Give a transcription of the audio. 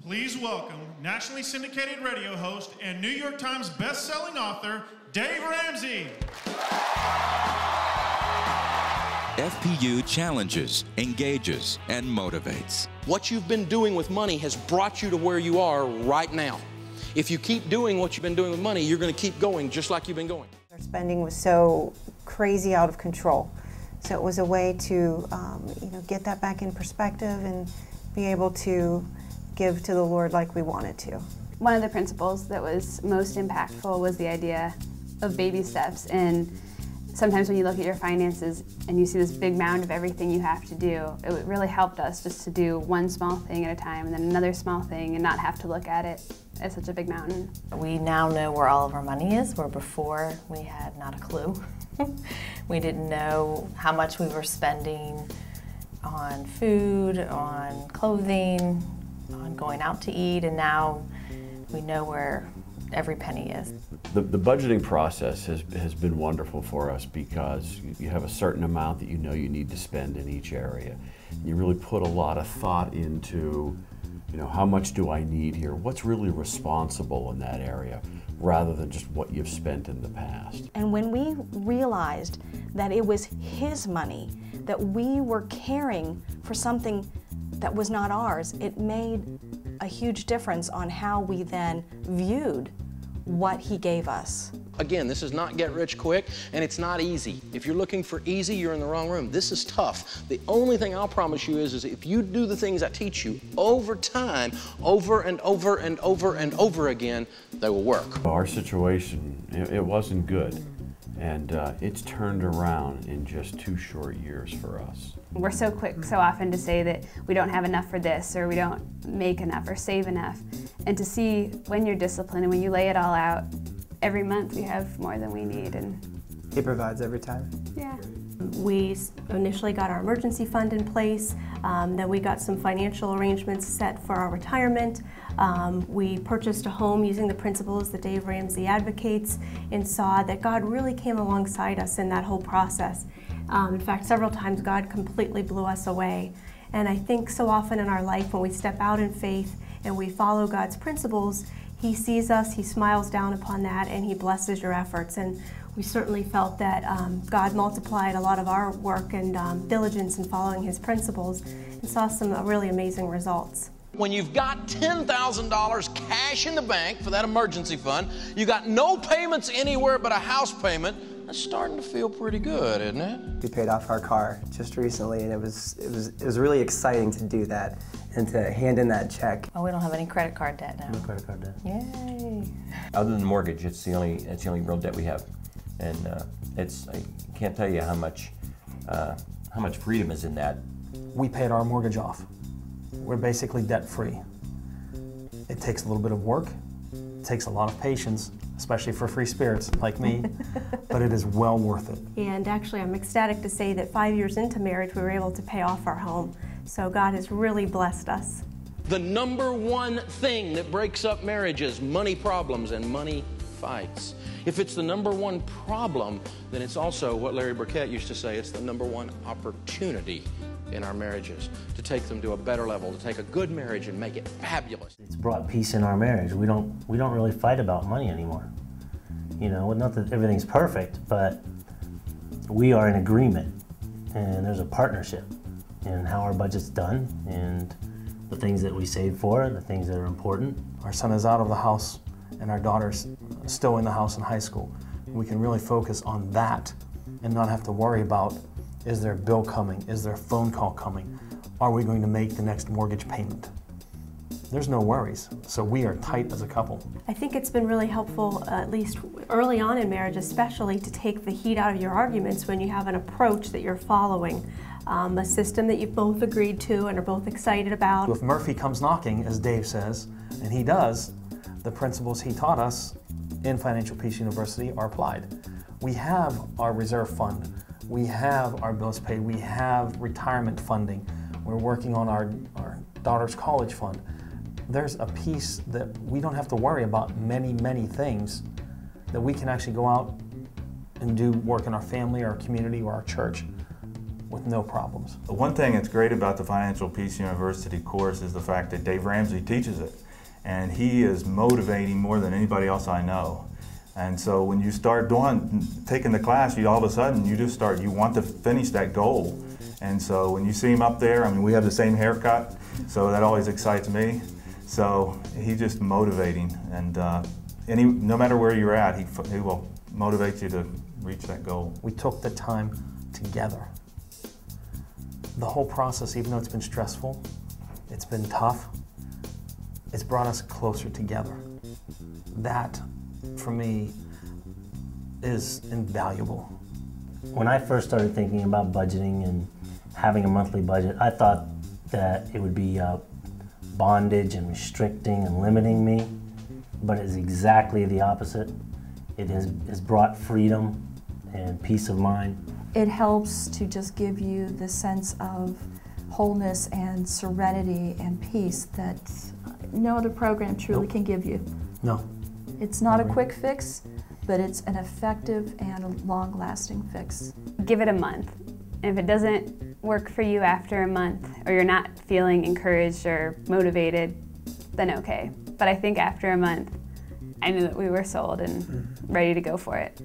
Please welcome nationally syndicated radio host and New York Times best-selling author, Dave Ramsey. FPU challenges, engages, and motivates. What you've been doing with money has brought you to where you are right now. If you keep doing what you've been doing with money, you're going to keep going just like you've been going. Our spending was so crazy out of control. So it was a way to get that back in perspective and be able to give to the Lord like we wanted to. One of the principles that was most impactful was the idea of baby steps. And sometimes when you look at your finances and you see this big mound of everything you have to do, it really helped us just to do one small thing at a time and then another small thing and not have to look at it as such a big mountain. We now know where all of our money is, where before we had not a clue. We didn't know how much we were spending on food, on clothing, on going out to eat, and now we know where every penny is. The budgeting process has been wonderful for us because you have a certain amount that you know you need to spend in each area. You really put a lot of thought into, how much do I need here? What's really responsible in that area, rather than just what you've spent in the past. And when we realized that it was His money, that we were caring for something that was not ours, it made a huge difference on how we then viewed what He gave us. Again, this is not get rich quick, and it's not easy. If you're looking for easy, you're in the wrong room. This is tough. The only thing I'll promise you is if you do the things I teach you over time, over and over and over and over again, they will work. Our situation, it wasn't good, and it's turned around in just 2 short years for us. We're so quick so often to say that we don't have enough for this, or we don't make enough or save enough. And to see when you're disciplined and when you lay it all out, every month we have more than we need. And He provides every time. Yeah. We initially got our emergency fund in place, then we got some financial arrangements set for our retirement. We purchased a home using the principles that Dave Ramsey advocates and saw that God really came alongside us in that whole process. In fact, several times God completely blew us away. And I think so often in our life when we step out in faith and we follow God's principles, He sees us, He smiles down upon that, and He blesses your efforts. And we certainly felt that God multiplied a lot of our work and diligence in following His principles and saw some really amazing results. When you've got $10,000 cash in the bank for that emergency fund, you got no payments anywhere but a house payment, that's starting to feel pretty good, isn't it? We paid off our car just recently, and it was really exciting to do that and to hand in that check. Oh, we don't have any credit card debt now. No credit card debt. Yay! Other than the mortgage, it's the only real debt we have, and I can't tell you how much freedom is in that. We paid our mortgage off. We're basically debt-free. It takes a little bit of work. It takes a lot of patience, especially for free spirits like me, but it is well worth it. And actually, I'm ecstatic to say that 5 years into marriage, we were able to pay off our home. So God has really blessed us. The number one thing that breaks up marriages, money problems and money fights. If it's the number one problem, then it's also what Larry Burkett used to say, it's the number one opportunity in our marriages to take them to a better level, to take a good marriage and make it fabulous. It's brought peace in our marriage. We don't really fight about money anymore. Not that everything's perfect, but we are in agreement, and there's a partnership in how our budget's done and the things that we save for, the things that are important. Our son is out of the house, and our daughter's still in the house in high school. We can really focus on that and not have to worry about, is there a bill coming? Is there a phone call coming? Are we going to make the next mortgage payment? There's no worries, so we are tight as a couple. I think it's been really helpful, at least early on in marriage especially, to take the heat out of your arguments when you have an approach that you're following, a system that you've both agreed to and are both excited about. If Murphy comes knocking, as Dave says, and he does, the principles he taught us in Financial Peace University are applied. We have our reserve fund, we have our bills paid, we have retirement funding, we're working on our daughter's college fund. There's a piece that we don't have to worry about many, many things, that we can actually go out and do work in our family, our community, or our church with no problems. The one thing that's great about the Financial Peace University course is the fact that Dave Ramsey teaches it. And he is motivating more than anybody else I know. And so when you start taking the class, you all of a sudden, you want to finish that goal. And so when you see him up there, I mean, we have the same haircut, so that always excites me. So he's just motivating, and no matter where you're at, he will motivate you to reach that goal. We took the time together. The whole process, even though it's been stressful, it's been tough, it's brought us closer together. That, for me, is invaluable. When I first started thinking about budgeting and having a monthly budget, I thought that it would be bondage and restricting and limiting me, but it's exactly the opposite. It has brought freedom and peace of mind. It helps to just give you the sense of wholeness and serenity and peace that no other program truly can give you. No. It's not a quick fix, but it's an effective and a long-lasting fix. Give it a month. And if it doesn't work for you after a month, or you're not feeling encouraged or motivated, then okay. But I think after a month, I knew that we were sold and ready to go for it.